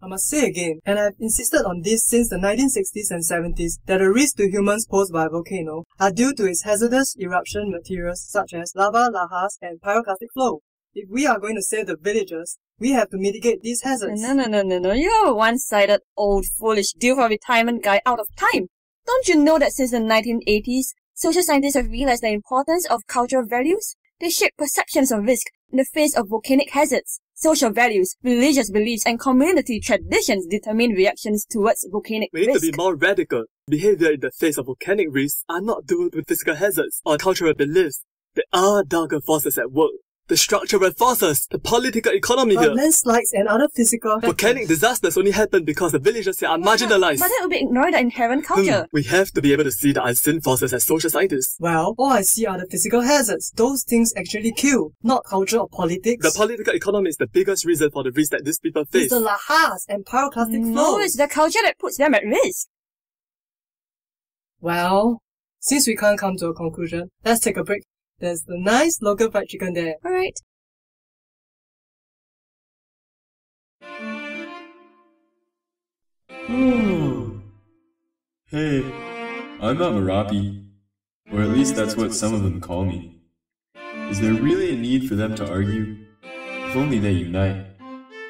I must say again, and I've insisted on this since the 1960s and 70s, that the risks to humans posed by a volcano are due to its hazardous eruption materials such as lava, lahars, and pyroclastic flow. If we are going to save the villagers, we have to mitigate these hazards. No. You're a one-sided, old, foolish, due for retirement guy out of time. Don't you know that since the 1980s, social scientists have realized the importance of cultural values? They shape perceptions of risk in the face of volcanic hazards. Social values, religious beliefs, and community traditions determine reactions towards volcanic risk. We need to be more radical. Behavior in the face of volcanic risks are not due to physical hazards or cultural beliefs. There are darker forces at work. The structural forces, the political economy here. Landslides and other physical Volcanic disasters only happen because the villagers here are marginalized. But that would be ignoring the inherent culture. We have to be able to see the unseen forces as social scientists. Well, all I see are the physical hazards. Those things actually kill, not culture or politics. The political economy is the biggest reason for the risk that these people face. It's the lahars and pyroclastic flow. No, it's the culture that puts them at risk. Well, since we can't come to a conclusion, let's take a break. There's the nice local fried chicken there. Alright. Hey, I'm Mount Merapi. Or at least that's what some of them call me. Is there really a need for them to argue? If only they unite.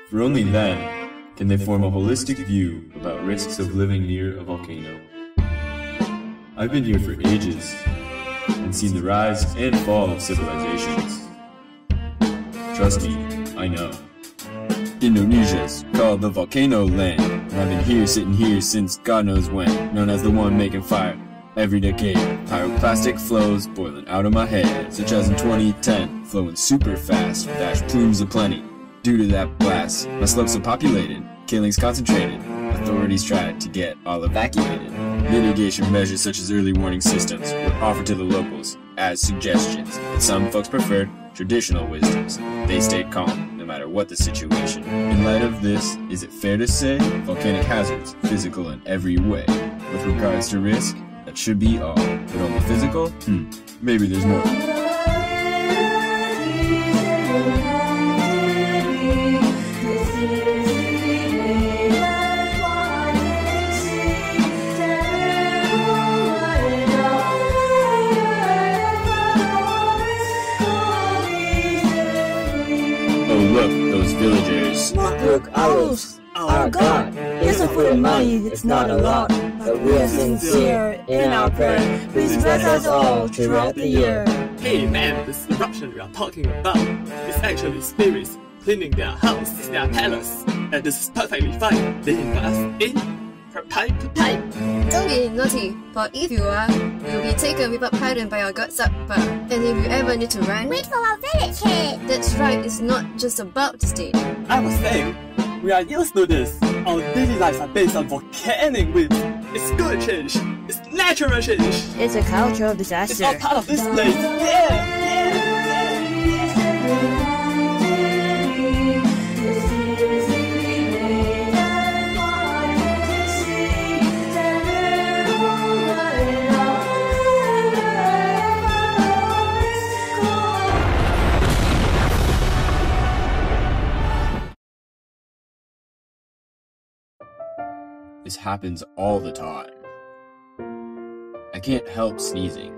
For only then can they form a holistic view about risks of living near a volcano. I've been here for ages, and seen the rise and fall of civilizations. Trust me, I know. Indonesia's called the volcano land, and I've been here sitting here since God knows when, known as the one making fire every decade. Pyroclastic flows boiling out of my head, such as in 2010, flowing super fast with ash plumes aplenty. Due to that blast, my slopes are populated, killings concentrated. Authorities tried to get all evacuated. Mitigation measures such as early warning systems were offered to the locals as suggestions, but some folks preferred traditional wisdoms. They stayed calm, no matter what the situation. In light of this, is it fair to say volcanic hazards, physical in every way? With regards to risk, that should be all. But only physical? Maybe there's more. Look, those villagers. Look, ours, our God. Here's a food and money, it's not a lot, but we are sincere in our prayer. Please bless us all throughout the year. Hey man, this eruption we are talking about is actually spirits cleaning their house, their palace, and this is perfectly fine. They invite us in from time to time. Don't be naughty, for if you are, you'll be taken without pardon by our God Supper. And if you ever need to run, wait for our village head. That's right, it's not just about the state. I was saying, we are used to this. Our daily lives are based on volcanic winds. It's good change. It's natural change. It's a cultural disaster. It's all part of this place. Yeah. This happens all the time. I can't help sneezing.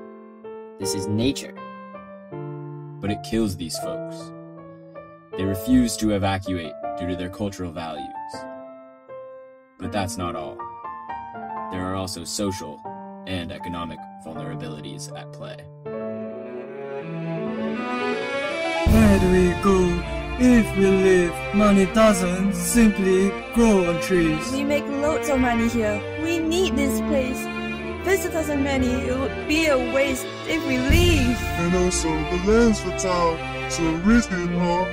This is nature. But it kills these folks. They refuse to evacuate due to their cultural values. But that's not all. There are also social and economic vulnerabilities at play. Where do we go if we live? Money doesn't simply grow on trees. We make loads of money here. We need this place. Visitors are many. It would be a waste if we leave. And also, the land's fertile, so risky and all.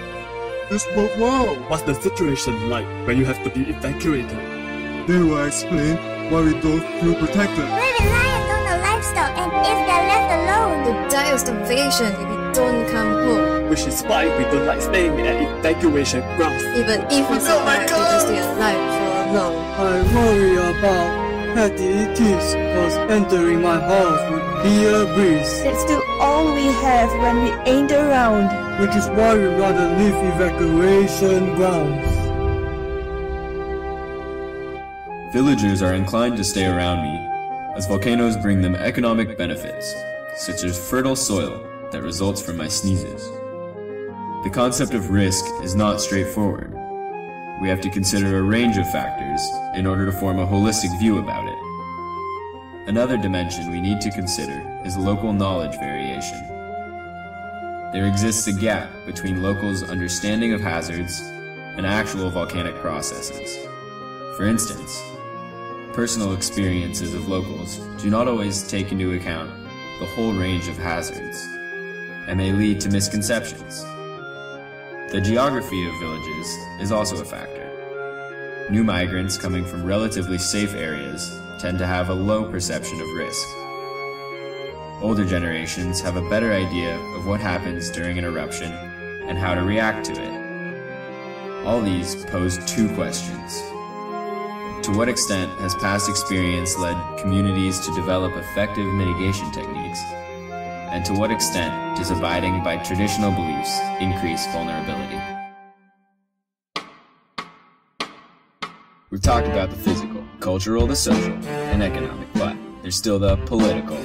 It's worthwhile. What's the situation like when you have to be evacuated? Then will explain why we don't feel protected. We're reliant on the livestock, and if they're left alone, We'll die of starvation if we don't come home. Which is why we don't like staying at evacuation grounds. Even if we survive, we just stay alive for long. I worry about petty thieves, cause entering my house would be a breeze. It's still all we have when we ain't around. Which is why we rather leave evacuation grounds. Villagers are inclined to stay around me, as volcanoes bring them economic benefits, such as fertile soil that results from my sneezes. The concept of risk is not straightforward. We have to consider a range of factors in order to form a holistic view about it. Another dimension we need to consider is local knowledge variation. There exists a gap between locals' understanding of hazards and actual volcanic processes. For instance, personal experiences of locals do not always take into account the whole range of hazards, and may lead to misconceptions. The geography of villages is also a factor. New migrants coming from relatively safe areas tend to have a low perception of risk. Older generations have a better idea of what happens during an eruption and how to react to it. All these pose two questions. To what extent has past experience led communities to develop effective mitigation techniques? And to what extent does abiding by traditional beliefs increase vulnerability? We've talked about the physical, cultural, the social, and economic, but there's still the political,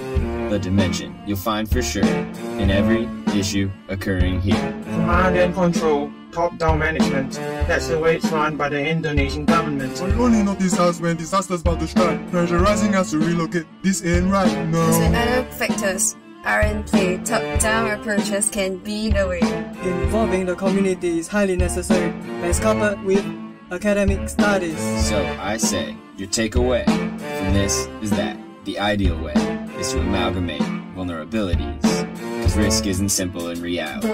the dimension you'll find for sure in every issue occurring here. Command and control, top-down management. That's the way it's run by the Indonesian government. We only notice us when disasters about to strike, pressurizing us to relocate. This ain't right, no. So other factors are in play. Top-down approaches can be the way. Involving the community is highly necessary, as coupled with academic studies. So I say, your takeaway from this is that the ideal way is to amalgamate vulnerabilities, because risk isn't simple in reality.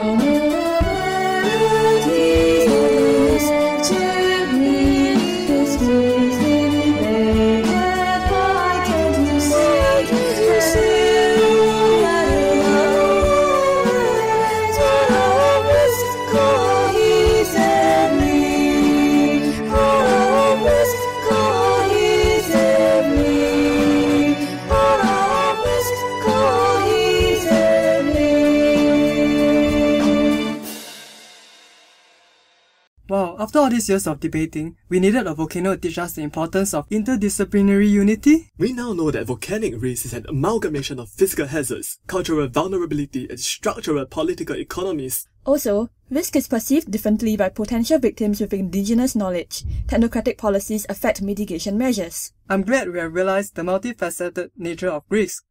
Wow, after all these years of debating, we needed a volcano to teach us the importance of interdisciplinary unity. We now know that volcanic risk is an amalgamation of physical hazards, cultural vulnerability, and structural political economies. Also, risk is perceived differently by potential victims with indigenous knowledge. Technocratic policies affect mitigation measures. I'm glad we have realized the multifaceted nature of risk.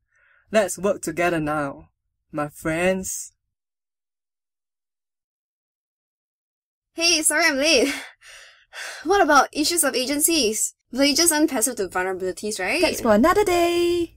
Let's work together now, my friends. Hey, sorry I'm late. What about issues of agencies? Villages aren't passive to vulnerabilities, right? That's for another day!